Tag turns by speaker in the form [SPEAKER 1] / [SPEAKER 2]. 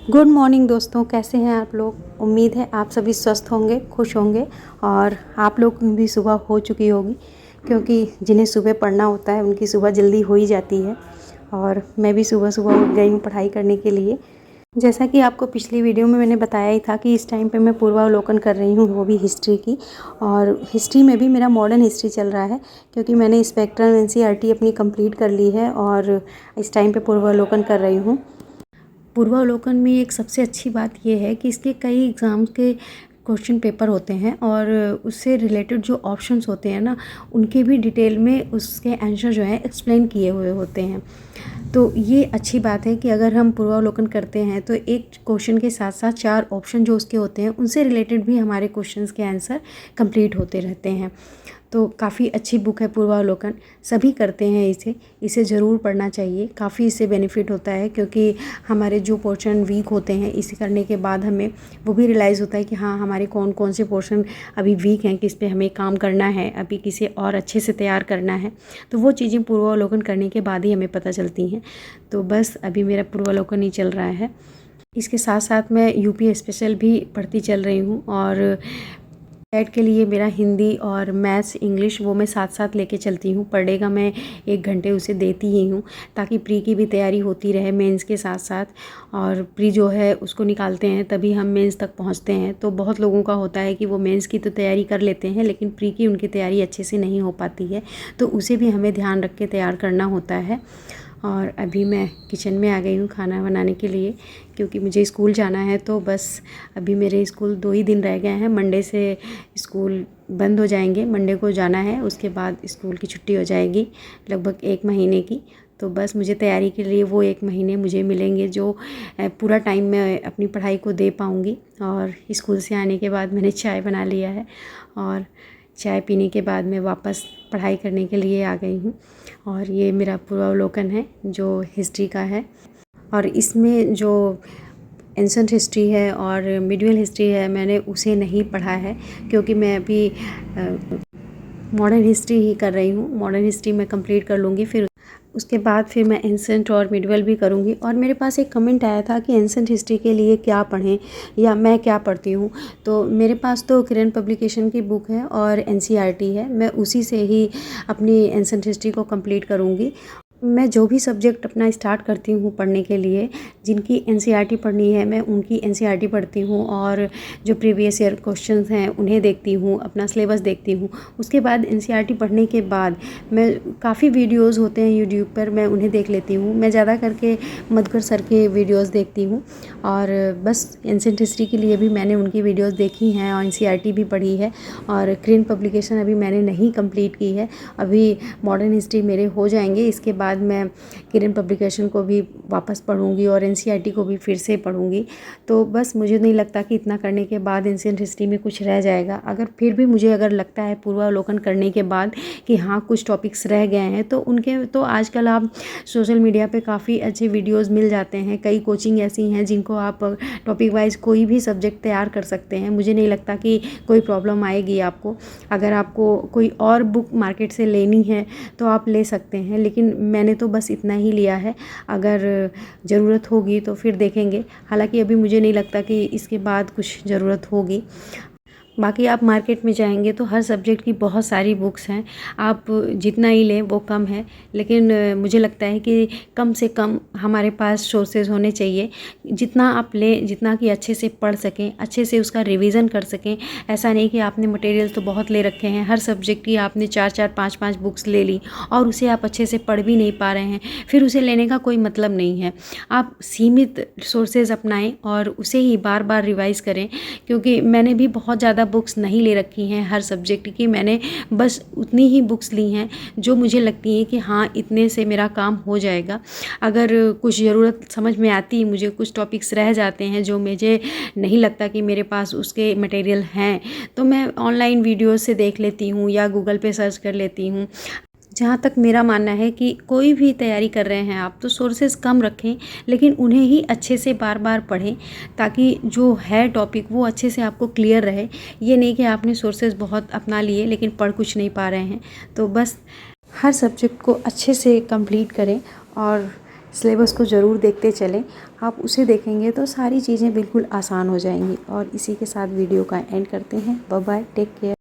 [SPEAKER 1] Good morning दोस्तों, कैसे हैं आप लोग। उम्मीद है आप सभी स्वस्थ होंगे, खुश होंगे और आप लोग की भी सुबह हो चुकी होगी, क्योंकि जिन्हें सुबह पढ़ना होता है उनकी सुबह जल्दी हो ही जाती है। और मैं भी सुबह सुबह उठ गई हूँ पढ़ाई करने के लिए। जैसा कि आपको पिछली वीडियो में मैंने बताया ही था कि इस टाइम पे मैं पूर्वावलोकन कर रही हूँ, वो भी हिस्ट्री की। और हिस्ट्री में भी मेरा मॉडर्न हिस्ट्री चल रहा है, क्योंकि मैंने स्पेक्ट्रम एनसीईआरटी अपनी कंप्लीट कर ली है और इस टाइम पे पूर्वावलोकन कर रही हूँ। पूर्वावलोकन में एक सबसे अच्छी बात यह है कि इसके कई एग्ज़ाम्स के क्वेश्चन पेपर होते हैं और उससे रिलेटेड जो ऑप्शंस होते हैं ना, उनके भी डिटेल में उसके आंसर जो हैं एक्सप्लेन किए हुए होते हैं। तो ये अच्छी बात है कि अगर हम पूर्वावलोकन करते हैं तो एक क्वेश्चन के साथ साथ 4 ऑप्शन जो उसके होते हैं उनसे रिलेटेड भी हमारे क्वेश्चंस के आंसर कंप्लीट होते रहते हैं। तो काफ़ी अच्छी बुक है पूर्वावलोकन, सभी करते हैं इसे ज़रूर पढ़ना चाहिए। काफ़ी इससे बेनिफिट होता है, क्योंकि हमारे जो पोर्शन वीक होते हैं इसे करने के बाद हमें वो भी रियलाइज़ होता है कि हाँ, हमारे कौन कौन से पोर्शन अभी वीक हैं, किस पे हमें काम करना है, अभी किसे और अच्छे से तैयार करना है। तो वो चीज़ें पूर्वावलोकन करने के बाद ही हमें पता चलती हैं। तो बस अभी मेरा पूर्वावलोकन ही चल रहा है। इसके साथ साथ मैं यूपी स्पेशल भी पढ़ती चल रही हूँ और टेट के लिए मेरा हिंदी और मैथ्स इंग्लिश वो मैं साथ साथ लेके चलती हूँ। पर डे का मैं 1 घंटे उसे देती ही हूँ, ताकि प्री की भी तैयारी होती रहे मेंस के साथ साथ। और प्री जो है उसको निकालते हैं तभी हम मेंस तक पहुँचते हैं। तो बहुत लोगों का होता है कि वो मेंस की तो तैयारी कर लेते हैं, लेकिन प्री की उनकी तैयारी अच्छे से नहीं हो पाती है। तो उसे भी हमें ध्यान रख के तैयार करना होता है। और अभी मैं किचन में आ गई हूँ खाना बनाने के लिए, क्योंकि मुझे स्कूल जाना है। तो बस अभी मेरे स्कूल 2 ही दिन रह गए हैं, मंडे से स्कूल बंद हो जाएंगे। मंडे को जाना है, उसके बाद स्कूल की छुट्टी हो जाएगी लगभग 1 महीने की। तो बस मुझे तैयारी के लिए वो 1 महीने मुझे मिलेंगे, जो पूरा टाइम मैं अपनी पढ़ाई को दे पाऊँगी। और स्कूल से आने के बाद मैंने चाय बना लिया है और चाय पीने के बाद मैं वापस पढ़ाई करने के लिए आ गई हूँ। और ये मेरा पूर्वावलोकन है जो हिस्ट्री का है। और इसमें जो एंशंट हिस्ट्री है और मिडिवल हिस्ट्री है, मैंने उसे नहीं पढ़ा है, क्योंकि मैं अभी मॉडर्न हिस्ट्री ही कर रही हूँ। मॉडर्न हिस्ट्री मैं कंप्लीट कर लूँगी, फिर उसके बाद फिर मैं एंशंट और मिडिवल भी करूँगी। और मेरे पास एक कमेंट आया था कि एंशंट हिस्ट्री के लिए क्या पढ़ें या मैं क्या पढ़ती हूँ। तो मेरे पास तो किरण पब्लिकेशन की बुक है और एनसीईआरटी है, मैं उसी से ही अपनी एंशंट हिस्ट्री को कंप्लीट करूँगी। मैं जो भी सब्जेक्ट अपना स्टार्ट करती हूँ पढ़ने के लिए, जिनकी एनसीईआरटी पढ़नी है मैं उनकी एनसीईआरटी पढ़ती हूँ और जो प्रीवियस ईयर क्वेश्चंस हैं उन्हें देखती हूँ, अपना सिलेबस देखती हूँ। उसके बाद एनसीईआरटी पढ़ने के बाद मैं काफ़ी वीडियोज़ होते हैं यूट्यूब पर, मैं उन्हें देख लेती हूँ। मैं ज़्यादा करके मधुकर सर के वीडियोज़ देखती हूँ और बस एंशंट हिस्ट्री के लिए भी मैंने उनकी वीडियोज़ देखी हैं और एनसीईआरटी भी पढ़ी है। और किरण पब्लिकेशन अभी मैंने नहीं कंप्लीट की है, अभी मॉडर्न हिस्ट्री मेरे हो जाएंगे। इसके बाद मैं किरण पब्लिकेशन को भी वापस पढ़ूंगी और एनसीईआरटी को भी फिर से पढ़ूंगी। तो बस मुझे नहीं लगता कि इतना करने के बाद एंशिएंट हिस्ट्री में कुछ रह जाएगा। अगर फिर भी मुझे अगर लगता है पूर्वावलोकन करने के बाद कि हाँ कुछ टॉपिक्स रह गए हैं, तो उनके तो आजकल आप सोशल मीडिया पे काफ़ी अच्छे वीडियोज़ मिल जाते हैं। कई कोचिंग ऐसी हैं जिनको आप टॉपिक वाइज कोई भी सब्जेक्ट तैयार कर सकते हैं। मुझे नहीं लगता कि कोई प्रॉब्लम आएगी आपको। अगर आपको कोई और बुक मार्केट से लेनी है तो आप ले सकते हैं, लेकिन मैंने तो बस इतना ही लिया है। अगर ज़रूरत होगी तो फिर देखेंगे। हालांकि अभी मुझे नहीं लगता कि इसके बाद कुछ ज़रूरत होगी। बाकी आप मार्केट में जाएंगे तो हर सब्जेक्ट की बहुत सारी बुक्स हैं, आप जितना ही लें वो कम है। लेकिन मुझे लगता है कि कम से कम हमारे पास सोर्सेज होने चाहिए, जितना आप लें, जितना कि अच्छे से पढ़ सकें, अच्छे से उसका रिवीजन कर सकें। ऐसा नहीं कि आपने मटेरियल तो बहुत ले रखे हैं, हर सब्जेक्ट की आपने 4-4 5-5 बुक्स ले ली और उसे आप अच्छे से पढ़ भी नहीं पा रहे हैं, फिर उसे लेने का कोई मतलब नहीं है। आप सीमित सोर्सेज अपनाएं और उसे ही बार बार रिवाइज़ करें, क्योंकि मैंने भी बहुत ज़्यादा बुक्स नहीं ले रखी हैं हर सब्जेक्ट की। मैंने बस उतनी ही बुक्स ली हैं जो मुझे लगती हैं कि हाँ इतने से मेरा काम हो जाएगा। अगर कुछ ज़रूरत समझ में आती, मुझे कुछ टॉपिक्स रह जाते हैं जो मुझे नहीं लगता कि मेरे पास उसके मटेरियल हैं, तो मैं ऑनलाइन वीडियो से देख लेती हूँ या गूगल पे सर्च कर लेती हूँ। जहाँ तक मेरा मानना है कि कोई भी तैयारी कर रहे हैं आप तो सोर्सेज कम रखें, लेकिन उन्हें ही अच्छे से बार बार पढ़ें, ताकि जो है टॉपिक वो अच्छे से आपको क्लियर रहे। ये नहीं कि आपने सोर्सेज बहुत अपना लिए लेकिन पढ़ कुछ नहीं पा रहे हैं। तो बस हर सब्जेक्ट को अच्छे से कंप्लीट करें और सिलेबस को ज़रूर देखते चलें। आप उसे देखेंगे तो सारी चीज़ें बिल्कुल आसान हो जाएंगी। और इसी के साथ वीडियो का एंड करते हैं। Bye bye, take care.